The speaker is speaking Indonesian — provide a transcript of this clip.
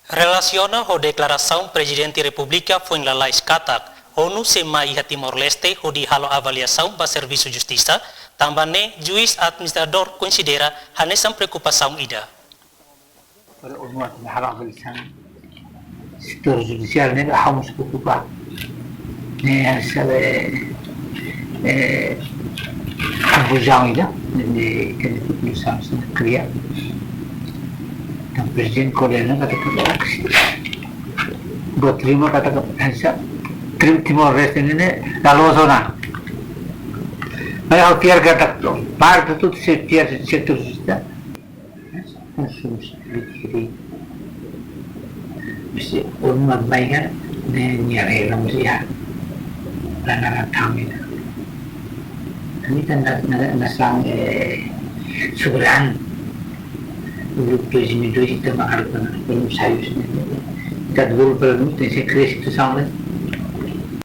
Relaciona ho declaração Presidente República foi la lais katak, ONU sema iha Timor-Leste ho di halo avaliação para Serviço Justiça, também juiz administrador considera hanesan preocupação ida. Para ONU na halo avaliação setor judicial ne vamos preocupar. Ne sabe confusão ida ne que população se cria. Então presidente Korea kata buat terima kata Timor-Leste ini lalu zona. Mereka tiar kata part itu tiar sektor kita. Jadi mesti orang baiknya nyari orang mesti lantaran tamu ini. Ini kan nasang suburan. Dulu presiden itu kita makan belum sayur sendiri. Kita dulu belum itu saya kreasi itu sama.